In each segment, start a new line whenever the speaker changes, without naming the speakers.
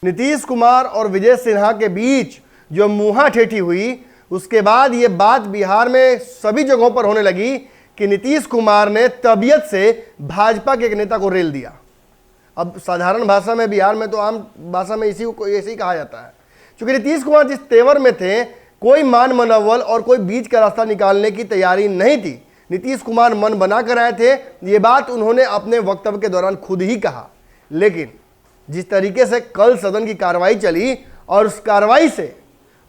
नीतीश कुमार और विजय सिन्हा के बीच जो मुंहा ठेठी हुई, उसके बाद ये बात बिहार में सभी जगहों पर होने लगी कि नीतीश कुमार ने तबीयत से भाजपा के एक नेता को रेल दिया। अब साधारण भाषा में, बिहार में तो आम भाषा में इसी को ऐसे ही कहा जाता है। क्योंकि नीतीश कुमार जिस तेवर में थे, कोई मान मनोबल और कोई बीच का रास्ता निकालने की तैयारी नहीं थी। नीतीश कुमार मन बना कर आए थे, ये बात उन्होंने अपने वक्तव्य के दौरान खुद ही कहा। लेकिन जिस तरीके से कल सदन की कार्रवाई चली और उस कार्रवाई से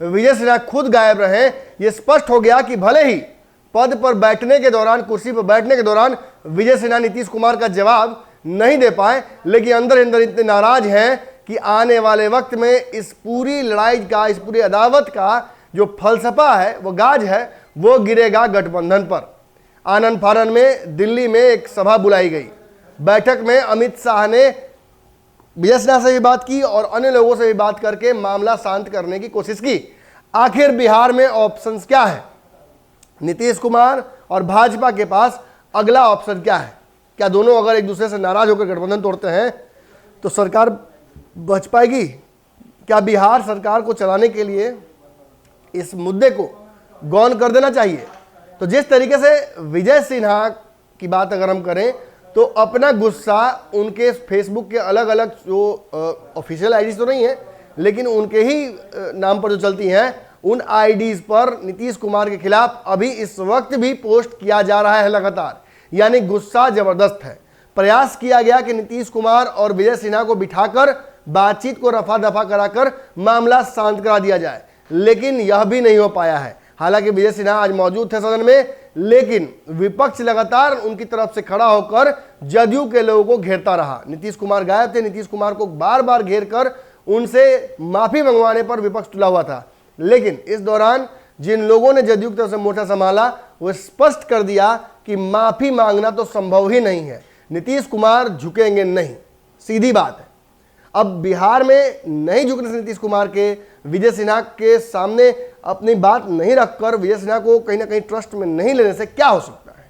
विजय सिन्हा खुद गायब रहे, ये स्पष्ट हो गया कि भले ही पद पर बैठने के दौरान, कुर्सी पर बैठने के दौरान विजय सिन्हा नीतीश कुमार का जवाब नहीं दे पाए, लेकिन अंदर अंदर इतने नाराज हैं कि आने वाले वक्त में इस पूरी लड़ाई का, इस पूरी अदावत का जो फलसफा है, वो गाज है, वो गिरेगा गठबंधन पर। आनंद फानन में दिल्ली में एक सभा बुलाई गई। बैठक में अमित शाह ने विजय सिन्हा से भी बात की और अन्य लोगों से भी बात करके मामला शांत करने की कोशिश की। आखिर बिहार में ऑप्शंस क्या है? नीतीश कुमार और भाजपा के पास अगला ऑप्शन क्या है? क्या दोनों अगर एक दूसरे से नाराज होकर गठबंधन तोड़ते हैं तो सरकार बच पाएगी? क्या बिहार सरकार को चलाने के लिए इस मुद्दे को गौन कर देना चाहिए? तो जिस तरीके से विजय सिन्हा की बात अगर हम करें तो अपना गुस्सा उनके फेसबुक के अलग अलग जो ऑफिशियल आईडीज तो नहीं है, लेकिन उनके ही नाम पर जो चलती हैं, उन आईडीज पर नीतीश कुमार के खिलाफ अभी इस वक्त भी पोस्ट किया जा रहा है लगातार। यानी गुस्सा जबरदस्त है। प्रयास किया गया कि नीतीश कुमार और विजय सिन्हा को बिठाकर बातचीत को रफा दफा कराकर मामला शांत करा दिया जाए, लेकिन यह भी नहीं हो पाया है। हालांकि विजय सिन्हा आज मौजूद थे सदन में, लेकिन विपक्ष लगातार उनकी तरफ से खड़ा होकर जदयू के लोगों को घेरता रहा। नीतीश कुमार गायब थे, नीतीश कुमार को बार बार घेर कर उनसे माफी मंगवाने पर विपक्ष तुला हुआ था। लेकिन इस दौरान जिन लोगों ने जदयू की तरफ से मोर्चा संभाला, वो स्पष्ट कर दिया कि माफी मांगना तो संभव ही नहीं है, नीतीश कुमार झुकेंगे नहीं, सीधी बात है। अब बिहार में नहीं झुकने से नीतीश कुमार के विजय सिन्हा के सामने अपनी बात नहीं रखकर विजय सिन्हा को कहीं ना कहीं ट्रस्ट में नहीं लेने से क्या हो सकता है?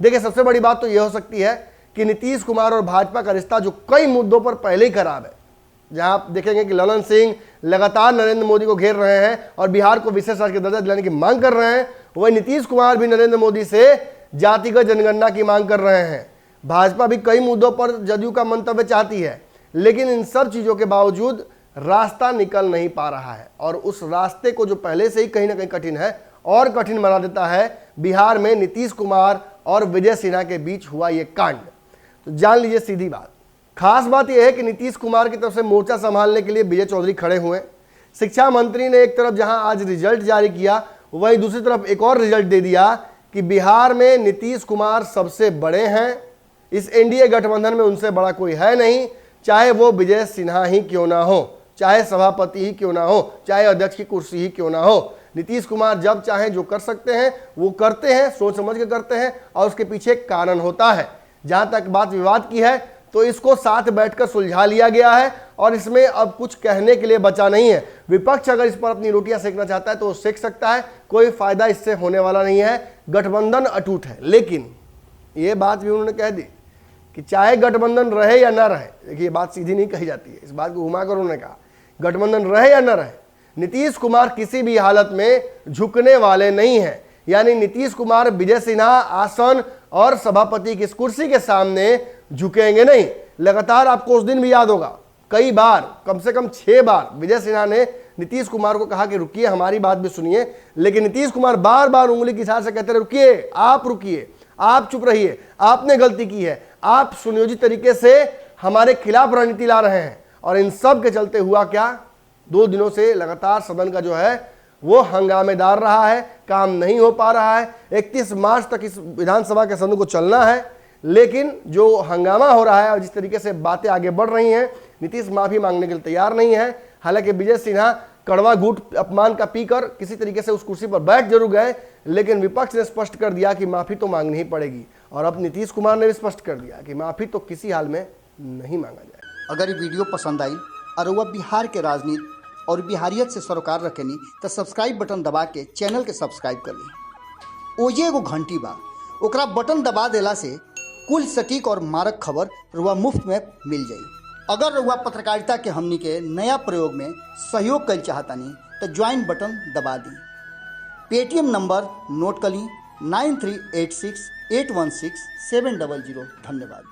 देखिए, सबसे बड़ी बात तो यह हो सकती है कि नीतीश कुमार और भाजपा का रिश्ता जो कई मुद्दों पर पहले ही खराब है, जहां आप देखेंगे कि ललन सिंह लगातार नरेंद्र मोदी को घेर रहे हैं और बिहार को विशेष राज्य का दर्जा दिलाने की मांग कर रहे हैं, वही नीतीश कुमार भी नरेंद्र मोदी से जातिगत जनगणना की मांग कर रहे हैं। भाजपा भी कई मुद्दों पर जदयू का मंतव्य चाहती है, लेकिन इन सब चीज़ों के बावजूद रास्ता निकल नहीं पा रहा है। और उस रास्ते को जो पहले से ही कहीं ना कहीं कठिन है और कठिन बना देता है बिहार में नीतीश कुमार और विजय सिन्हा के बीच हुआ ये कांड। तो जान लीजिए सीधी बात, खास बात यह है कि नीतीश कुमार की तरफ से मोर्चा संभालने के लिए विजय चौधरी खड़े हुए। शिक्षा मंत्री ने एक तरफ जहां आज रिजल्ट जारी किया, वहीं दूसरी तरफ एक और रिजल्ट दे दिया कि बिहार में नीतीश कुमार सबसे बड़े हैं। इस एनडीए गठबंधन में उनसे बड़ा कोई है नहीं, चाहे वो विजय सिन्हा ही क्यों ना हो, चाहे सभापति ही क्यों ना हो, चाहे अध्यक्ष की कुर्सी ही क्यों ना हो। नीतीश कुमार जब चाहे जो कर सकते हैं वो करते हैं, सोच समझ के करते हैं, और उसके पीछे एक कारण होता है। जहां तक बात विवाद की है तो इसको साथ बैठकर सुलझा लिया गया है और इसमें अब कुछ कहने के लिए बचा नहीं है। विपक्ष अगर इस पर अपनी रोटियां सेकना चाहता है तो वो सेक सकता है, कोई फायदा इससे होने वाला नहीं है। गठबंधन अटूट है, लेकिन ये बात भी उन्होंने कह दी कि चाहे गठबंधन रहे या ना रहे, देखिए ये बात सीधी नहीं कही जाती है, इस बात को घुमाकर उन्होंने कहा गठबंधन रहे या ना रहे, नीतीश कुमार किसी भी हालत में झुकने वाले नहीं हैं। यानी नीतीश कुमार विजय सिन्हा आसन और सभापति की इस कुर्सी के सामने झुकेंगे नहीं। लगातार आपको उस दिन भी याद होगा, कई बार, कम से कम 6 बार विजय सिन्हा ने नीतीश कुमार को कहा कि रुकिए, हमारी बात भी सुनिए, लेकिन नीतीश कुमार बार बार उंगली की इशारे से कहते रहे रुकिए, आप चुप रहिए, आपने गलती की है, आप सुनियोजित तरीके से हमारे खिलाफ रणनीति ला रहे हैं। और इन सब के चलते हुआ क्या, 2 दिनों से लगातार सदन का जो है वो हंगामेदार रहा है, काम नहीं हो पा रहा है। 31 मार्च तक इस विधानसभा के सदन को चलना है, लेकिन जो हंगामा हो रहा है और जिस तरीके से बातें आगे बढ़ रही हैं, नीतीश माफी मांगने के लिए तैयार नहीं है। हालांकि विजय सिन्हा कड़वा घूंट अपमान का पीकर किसी तरीके से उस कुर्सी पर बैठ जरूर गए, लेकिन विपक्ष ने स्पष्ट कर दिया कि माफी तो मांगनी ही पड़ेगी। और अब नीतीश कुमार ने भी स्पष्ट कर दिया कि माफी तो किसी हाल में नहीं मांगा जाए।
अगर ये वीडियो पसंद आई और वह बिहार के राजनीति और बिहारियत से सरोकार रखेनी तो सब्सक्राइब बटन दबा के चैनल के सब्सक्राइब कर ली। ओजे एगो घंटी बा, ओकरा बटन दबा देला से कुल सटीक और मारक खबर रुआ मुफ्त में मिल जाई। अगर रउआ पत्रकारिता के हमनी के नया प्रयोग में सहयोग कर चाहतनी तो ज्वाइन बटन दबा दी। पेटीएम नंबर नोट कर ली 9386816700। धन्यवाद।